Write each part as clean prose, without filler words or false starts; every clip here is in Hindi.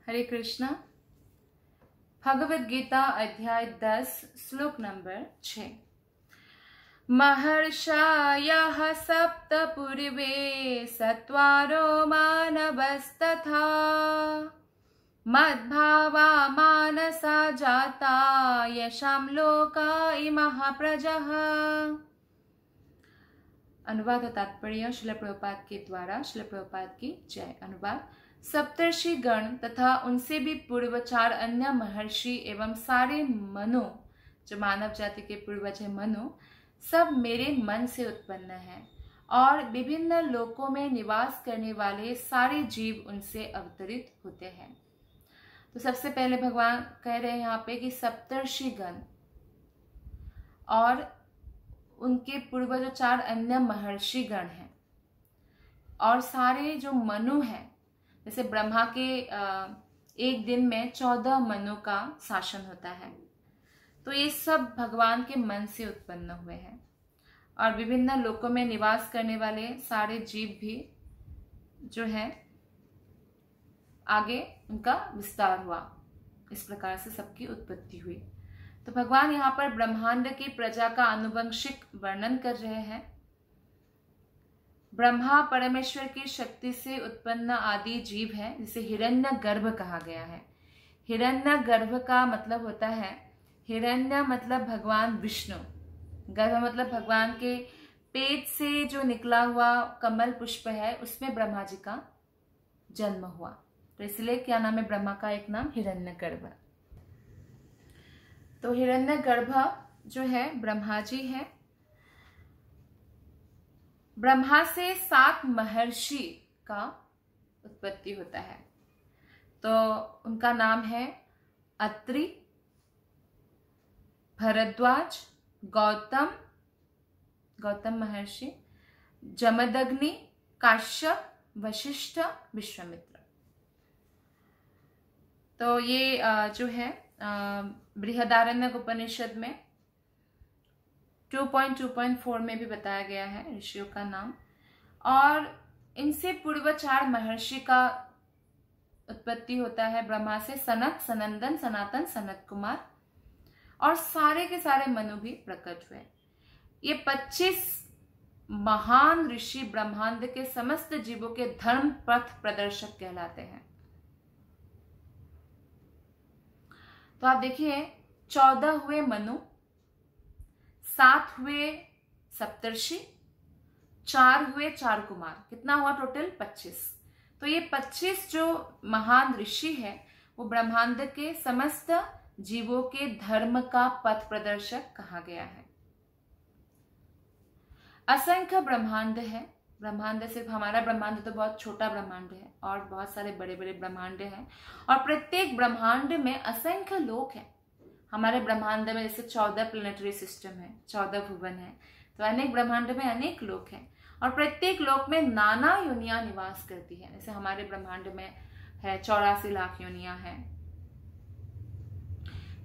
हरे कृष्णा। भगवद गीता अध्याय 10 श्लोक नंबर 6। महर्षयः सप्त पूर्वे सत्वारो मानवस्तथा मद्भावा मानसा जाता यशाम लोका इमः प्रजः। अनुवाद और तात्पर्य श्रील प्रभुपाद के द्वारा। श्रील प्रभुपाद की जय। अनुवाद। सप्तर्षि गण तथा उनसे भी पूर्व 4 अन्य महर्षि एवं सारे मनु, जो मानव जाति के पूर्वज है मनु, सब मेरे मन से उत्पन्न हैं और विभिन्न लोकों में निवास करने वाले सारे जीव उनसे अवतरित होते हैं। तो सबसे पहले भगवान कह रहे हैं यहाँ पे कि सप्तर्षि गण और उनके पूर्व जो 4 अन्य महर्षि गण हैं और सारे जो मनु हैं, जैसे ब्रह्मा के एक दिन में 14 मनु का शासन होता है, तो ये सब भगवान के मन से उत्पन्न हुए हैं और विभिन्न लोकों में निवास करने वाले सारे जीव भी जो है आगे उनका विस्तार हुआ। इस प्रकार से सबकी उत्पत्ति हुई। तो भगवान यहाँ पर ब्रह्मांड की प्रजा का आनुवंशिक वर्णन कर रहे हैं। ब्रह्मा परमेश्वर की शक्ति से उत्पन्न आदि जीव है, जिसे हिरण्यगर्भ कहा गया है। हिरण्यगर्भ का मतलब होता है, हिरण्य मतलब भगवान विष्णु, गर्भ मतलब भगवान के पेट से जो निकला हुआ कमल पुष्प है, उसमें ब्रह्मा जी का जन्म हुआ। तो इसलिए क्या नाम है ब्रह्मा का? एक नाम हिरण्यगर्भ। तो हिरण्यगर्भ जो है ब्रह्मा जी है। ब्रह्मा से 7 महर्षि का उत्पत्ति होता है। तो उनका नाम है अत्रि, भरद्वाज, गौतम महर्षि, जमदग्नि, काश्यप, वशिष्ठ, विश्वामित्र। तो ये जो है बृहदारण्यक उपनिषद में 2.2.4 में भी बताया गया है ऋषियों का नाम। और इनसे पूर्व 4 महर्षि का उत्पत्ति होता है ब्रह्मा से सनक, सनंदन, सनातन, सनत कुमार और सारे के सारे मनु भी प्रकट हुए। ये 25 महान ऋषि ब्रह्मांड के समस्त जीवों के धर्म पथ प्रदर्शक कहलाते हैं। तो आप देखिए 14 हुए मनु, 7 हुए सप्तर्षि, 4 हुए 4 कुमार, कितना हुआ टोटल? 25। तो ये 25 जो महान ऋषि है वो ब्रह्मांड के समस्त जीवों के धर्म का पथ प्रदर्शक कहा गया है। असंख्य ब्रह्मांड है। ब्रह्मांड सिर्फ हमारा ब्रह्मांड तो बहुत छोटा ब्रह्मांड है और बहुत सारे बड़े बड़े ब्रह्मांड हैं और प्रत्येक ब्रह्मांड में असंख्य लोक हैं। हमारे ब्रह्मांड में जैसे 14 प्लेनेटरी सिस्टम है, 14 भुवन है, तो अनेक ब्रह्मांड में अनेक लोक हैं और प्रत्येक लोक में नाना योनियां निवास करती है। जैसे हमारे ब्रह्मांड में है 84 लाख योनियां हैं।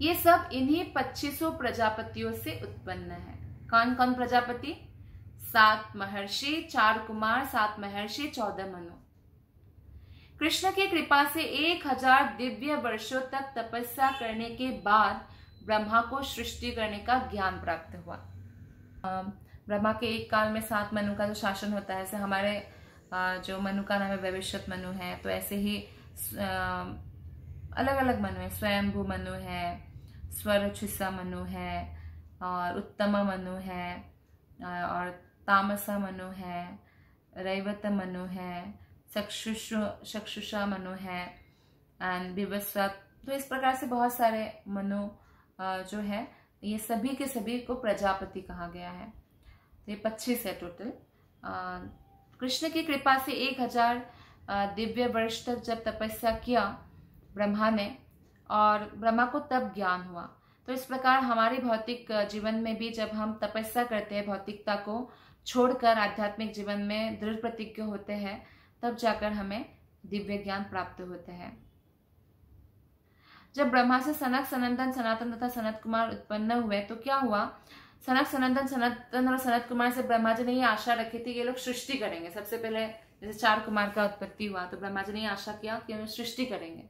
ये सब इन्हीं 2500 प्रजापतियों से उत्पन्न है। कौन कौन प्रजापति? 7 महर्षि, 4 कुमार, 7 महर्षि, 14 मनु। कृष्ण की कृपा से 1000 दिव्य वर्षों तक तपस्या करने के बाद ब्रह्मा को सृष्टि करने का ज्ञान प्राप्त हुआ। ब्रह्मा के एक काल में 7 मनु का जो शासन होता है, जैसे हमारे जो मनु का नाम है वैवस्वत मनु है, तो ऐसे ही अलग अलग मनु है। स्वयंभू मनु है, स्वरछुसा मनु है और उत्तम मनु है और तामसा मनु है, रैवत मनु है, चक्षुषा मनु है एंड विवस्वत। तो इस प्रकार से बहुत सारे मनु जो है, ये सभी के सभी को प्रजापति कहा गया है। तो ये 25 है टोटल। कृष्ण की कृपा से 1000 दिव्य वर्ष तक जब तपस्या किया ब्रह्मा ने, और ब्रह्मा को तब ज्ञान हुआ। तो इस प्रकार हमारे भौतिक जीवन में भी जब हम तपस्या करते हैं, भौतिकता को छोड़कर आध्यात्मिक जीवन में दृढ़ प्रतिज्ञ होते हैं, तब जाकर हमें दिव्य ज्ञान प्राप्त होते हैं। जब ब्रह्मा से सनक, सनंदन, सनातन तथा सनत कुमार उत्पन्न हुए तो क्या हुआ? सनक, सनंदन, सनातन और सनत कुमार से ब्रह्मा जी ने ये आशा रखी थी कि ये लोग सृष्टि करेंगे। सबसे पहले जैसे 4 कुमार का उत्पत्ति हुआ तो ब्रह्मा जी ने आशा किया कि वे सृष्टि करेंगे।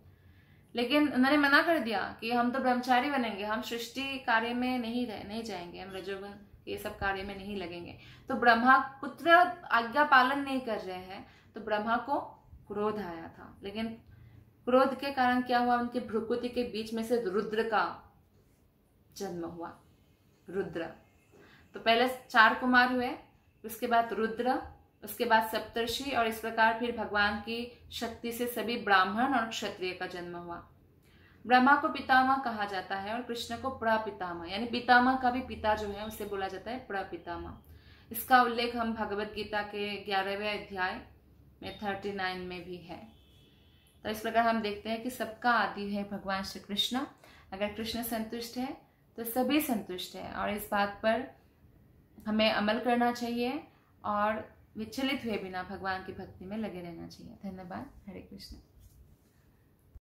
लेकिन उन्होंने मना कर दिया कि हम तो ब्रह्मचारी बनेंगे, हम सृष्टि कार्य में नहीं जाएंगे, हम रजोगुण ये सब कार्य में नहीं लगेंगे। तो ब्रह्मा पुत्र आज्ञा पालन नहीं कर रहे हैं, तो ब्रह्मा को क्रोध आया था। लेकिन क्रोध के कारण क्या हुआ, उनके भ्रुकुटी के बीच में से रुद्र का जन्म हुआ। रुद्र, तो पहले 4 कुमार हुए, उसके बाद रुद्र, उसके बाद सप्तर्षि, और इस प्रकार फिर भगवान की शक्ति से सभी ब्राह्मण और क्षत्रिय का जन्म हुआ। ब्रह्मा को पितामह कहा जाता है और कृष्ण को प्रपितामह, यानी पितामह का भी पिता जो है उसे बोला जाता है प्रपितामह। इसका उल्लेख हम भगवत गीता के 11वें अध्याय में 39 में भी है। तो इस प्रकार हम देखते हैं कि सबका आदि है भगवान श्री कृष्ण। अगर कृष्ण संतुष्ट है तो सभी संतुष्ट है, और इस बात पर हमें अमल करना चाहिए और विचलित हुए बिना भगवान की भक्ति में लगे रहना चाहिए। धन्यवाद। हरे कृष्ण।